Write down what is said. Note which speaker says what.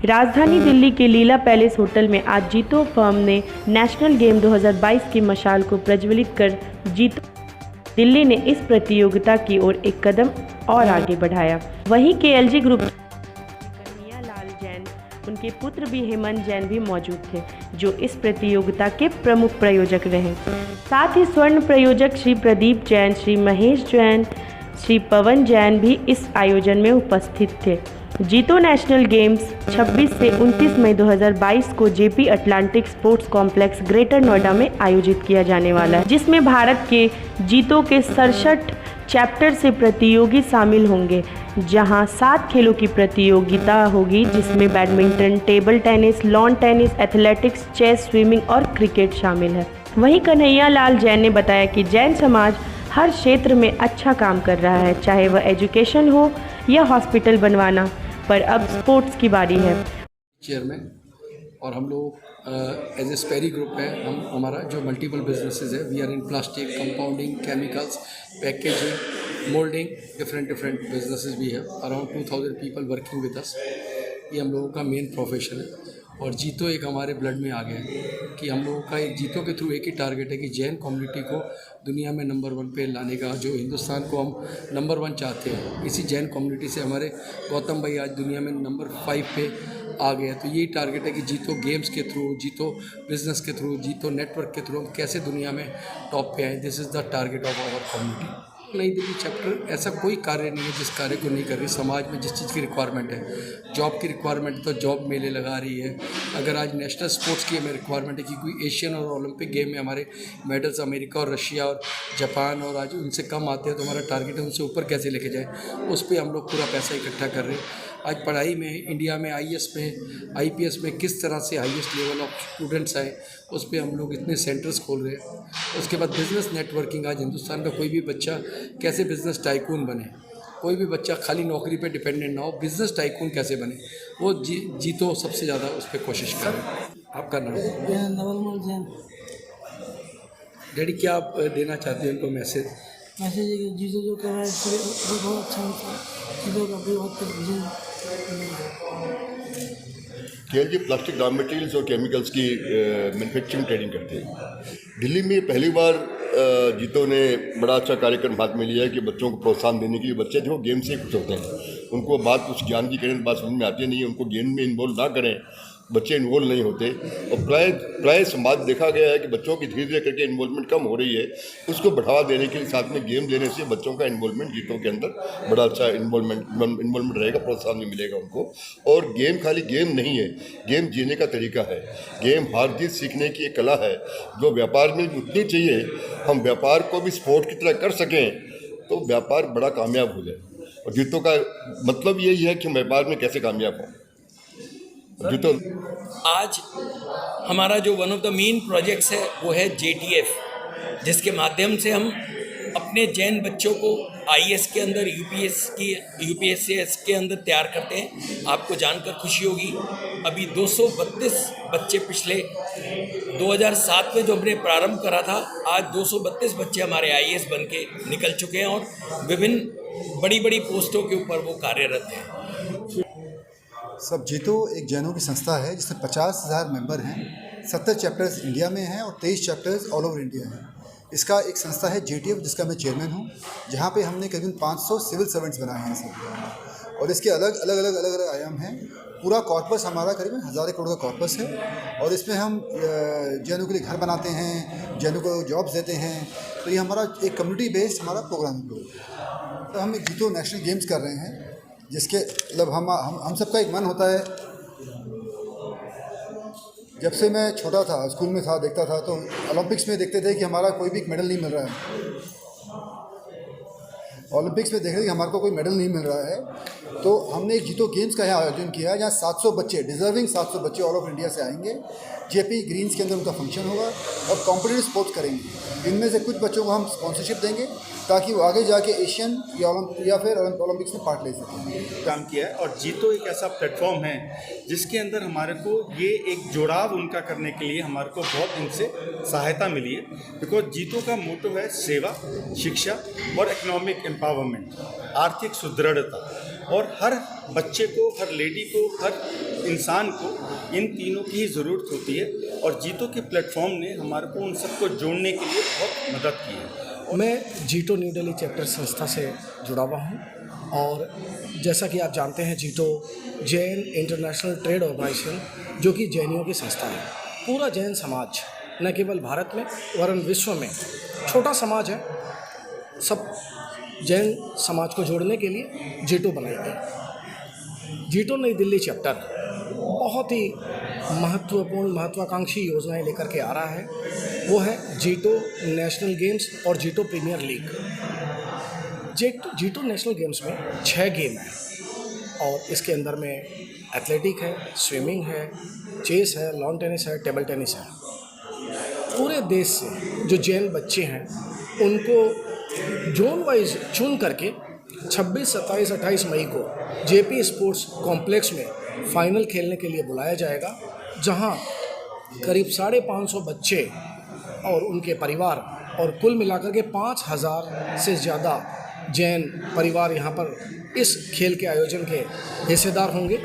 Speaker 1: राजधानी दिल्ली के लीला palace hotel में आज जीतो फर्म ने नेशनल गेम 2022 की मशाल को प्रज्वलित कर जीतो दिल्ली ने इस प्रतियोगिता की ओर एक कदम और आगे बढ़ाया। वहीं KLG ग्रुप कन्हैया लाल जैन, उनके पुत्र भी हेमंत जैन भी मौजूद थे, जो इस प्रतियोगिता के प्रमुख प्रायोजक रहे। साथ ही स्वर्ण प्रायोजक श्री प्रदीप जैन, श्री महेश जैन, श्री पवन जैन भी इस आयोजन में उपस्थित थे। जीतो नेशनल गेम्स 26 से 29 मई 2022 को JP Atlantic sports complex greater Noida में आयोजित किया जाने वाला है, जिसमें भारत के जीतो के 67 चैप्टर से प्रतियोगी शामिल होंगे, जहां 7 खेलों की प्रतियोगिता होगी, जिसमें badminton, table tennis, lawn tennis, athletics, chess, swimming और क्रिकेट शामिल है। वहीं कन्हैया लाल जैन ने बताया कि जैन समाज हर क्षेत्र में अच्छा काम कर रहा है, चाहे वह एजुकेशन हो या हॉस्पिटल बनवाना, पर अब स्पोर्ट्स की बारी है।
Speaker 2: चेयरमैन और हम लोग एज ए स्पेरी ग्रुप है, हमारा जो मल्टीपल बिजनेसेस है, we are in plastic, compounding, chemicals, packaging, moulding, different businesses भी है। Around 2000 people working with us. ये हम लोगों का मेन प्रोफेशन है और जीतो एक हमारे ब्लड में आ गया है कि हम लोगों का एक जीतो के थ्रू एक ही टारगेट है कि जैन कम्युनिटी को दुनिया में नंबर 1 पे लाने का, जो हिंदुस्तान को हम नंबर 1 चाहते हैं। इसी जैन कम्युनिटी से हमारे गौतम भाई आज दुनिया में नंबर 5 पे आ गए हैं। तो यही टारगेट है कि जीतो गेम्स के थ्रू, जीतो बिजनेस के थ्रू, जीतो नेटवर्क के थ्रू हम कैसे दुनिया में टॉप पे आए। This is the target of our community. New Delhi chapter ऐसा कोई कार्य नहीं है जिस कार्य को नहीं कर रही। समाज में जिस चीज़ की रिक्वायरमेंट है, जॉब की रिक्वायरमेंट तो जॉब मेले लगा रही है। अगर आज नेशनल स्पोर्ट्स की हमें रिक्वायरमेंट है कि कोई एशियन और ओलंपिक गेम में हमारे मेडल्स अमेरिका और रशिया और जापान और आज उनसे कम आते हैं, तो हमारा टारगेट है उनसे ऊपर कैसे लेके जाए, उस पर हम लोग पूरा पैसा इकट्ठा कर रहे हैं। आज पढ़ाई में इंडिया में IAS में IPS में किस तरह से हाईएस्ट लेवल ऑफ स्टूडेंट्स आए, उस पर हम लोग इतने सेंटर्स खोल रहे हैं। उसके बाद बिज़नेस नेटवर्किंग, आज हिंदुस्तान का कोई भी बच्चा कैसे बिज़नेस टाइकून बने, कोई भी बच्चा खाली नौकरी पे डिपेंडेंट ना हो, बिज़नेस टाइकून कैसे बने, वो जीतो सबसे ज़्यादा उस पर कोशिश करें। आपका नाम?
Speaker 3: नवलमल जैन।
Speaker 2: डैडी, क्या आप देना चाहते हैं उनको मैसेज?
Speaker 3: मैसेज है कि जीतो जो कर रहा है वो बहुत अच्छा होता है। जीतो का भी बहुत
Speaker 4: KLG प्लास्टिक रॉ मटेरियल्स और केमिकल्स की मैन्युफैक्चरिंग ट्रेडिंग करते हैं। दिल्ली में पहली बार जीतो ने बड़ा अच्छा कार्यक्रम हाथ में लिया है कि बच्चों को प्रोत्साहन देने के लिए। बच्चे जो गेम से खुश होते हैं, उनको बात कुछ ज्ञान की करें, बात समझ में आती नहीं है, उनको गेम में इन्वॉल्व ना करें, बच्चे इन्वॉल्व नहीं होते। और प्राय समाज देखा गया है कि बच्चों की धीरे धीरे करके इन्वॉल्वमेंट कम हो रही है। उसको बढ़ावा देने के लिए साथ में गेम देने से बच्चों का इन्वॉल्वमेंट जीतों के अंदर बड़ा अच्छा इन्वॉल्वमेंट रहेगा, प्रोत्साहन भी मिलेगा उनको। और गेम खाली गेम नहीं है, गेम जीने का तरीका है। गेम हार जीत सीखने की एक कला है जो व्यापार में उतनी चाहिए। हम व्यापार को भी स्पोर्ट की तरह कर सकें तो व्यापार बड़ा कामयाब हो जाए। और जीतों का मतलब यही है कि हम व्यापार में कैसे कामयाब हों। जीतो
Speaker 5: आज हमारा जो one of the main projects है वो है JTF, जिसके माध्यम से हम अपने जैन बच्चों को IAS के अंदर, UPSC के अंदर तैयार करते हैं। आपको जानकर खुशी होगी, अभी 232 बच्चे पिछले 2007 में जो हमने प्रारंभ करा था, आज 232 बच्चे हमारे IAS बन के निकल चुके हैं और विभिन्न बड़ी बड़ी पोस्टों के ऊपर वो कार्यरत हैं।
Speaker 6: सब जीतो एक जैनों की संस्था है जिसमें 50,000 मेंबर हैं। 70 चैप्टर्स इंडिया में हैं और 23 चैप्टर्स ऑल ओवर इंडिया हैं। इसका एक संस्था है JTF, जिसका मैं चेयरमैन हूँ, जहाँ पे हमने करीबन 500 सिविल सर्वेंट्स बनाए हैं सब, और इसके अलग अलग आयाम हैं। पूरा कॉर्पस हमारा करीबन 1000 करोड़ का कॉर्पस है और इसमें हम जैनों के लिए घर बनाते हैं, जैनों को जॉब्स देते हैं। तो ये हमारा एक कम्युनिटी बेस्ड हमारा प्रोग्राम है। तो हम जीतो नेशनल गेम्स कर रहे हैं, जिसके मतलब हम सबका एक मन होता है। जब से मैं छोटा था, स्कूल में था, देखता था, तो ओलंपिक्स में देखते थे कि हमारा कोई भी मेडल नहीं मिल रहा है। ओलंपिक्स में देख रहे थे कि हमारे को कोई मेडल नहीं मिल रहा है। तो हमने एक जीतो गेम्स का यहाँ आयोजन किया है, जहाँ 700 बच्चे, डिजर्विंग 700 बच्चे ऑल ओवर इंडिया से आएंगे। JP ग्रीन्स के अंदर उनका फंक्शन होगा और कॉम्पिटिटिव स्पोर्ट्स करेंगे। इनमें से कुछ बच्चों को हम स्पॉन्सरशिप देंगे ताकि वो आगे जाके एशियन या फिर ओलंपिक्स में पार्ट ले सकें।
Speaker 7: काम किया है और जीतो एक ऐसा प्लेटफॉर्म है जिसके अंदर हमारे को ये एक जुड़ाव उनका करने के लिए हमारे को बहुत उनसे सहायता मिली है। बिकॉज जीतो का मोटो है सेवा, शिक्षा और इकोनॉमिक एम्पावरमेंट, आर्थिक सुदृढ़ता। और हर बच्चे को, हर लेडी को, हर इंसान को इन तीनों की ही ज़रूरत होती है और जीतो के प्लेटफॉर्म ने हमारे को उन सबको जोड़ने के लिए बहुत मदद की है।
Speaker 8: मैं जीटो न्यू दिल्ली चैप्टर संस्था से जुड़ा हुआ हूँ और जैसा कि आप जानते हैं जीटो जैन इंटरनेशनल ट्रेड ऑर्गेनाइजेशन जो कि जैनियों की संस्था है। पूरा जैन समाज न केवल भारत में वरन विश्व में छोटा समाज है, सब जैन समाज को जोड़ने के लिए जीटो बनाई गई। जीटो नई दिल्ली चैप्टर बहुत ही महत्वपूर्ण महत्वाकांक्षी योजनाएं लेकर के आ रहा है। वो है जीटो नेशनल गेम्स और जीटो प्रीमियर लीग। जीटो नेशनल गेम्स में 6 गेम हैं और इसके अंदर में एथलेटिक है, स्विमिंग है, चेस है, लॉन टेनिस है, टेबल टेनिस है। पूरे देश से जो जैन बच्चे हैं उनको जोन वाइज चुन करके 26, 27, 28 मई को जेपी स्पोर्ट्स कॉम्प्लेक्स में फाइनल खेलने के लिए बुलाया जाएगा, जहां करीब 550 बच्चे और उनके परिवार और कुल मिलाकर के 5000 से ज़्यादा जैन परिवार यहाँ पर इस खेल के आयोजन के हिस्सेदार होंगे।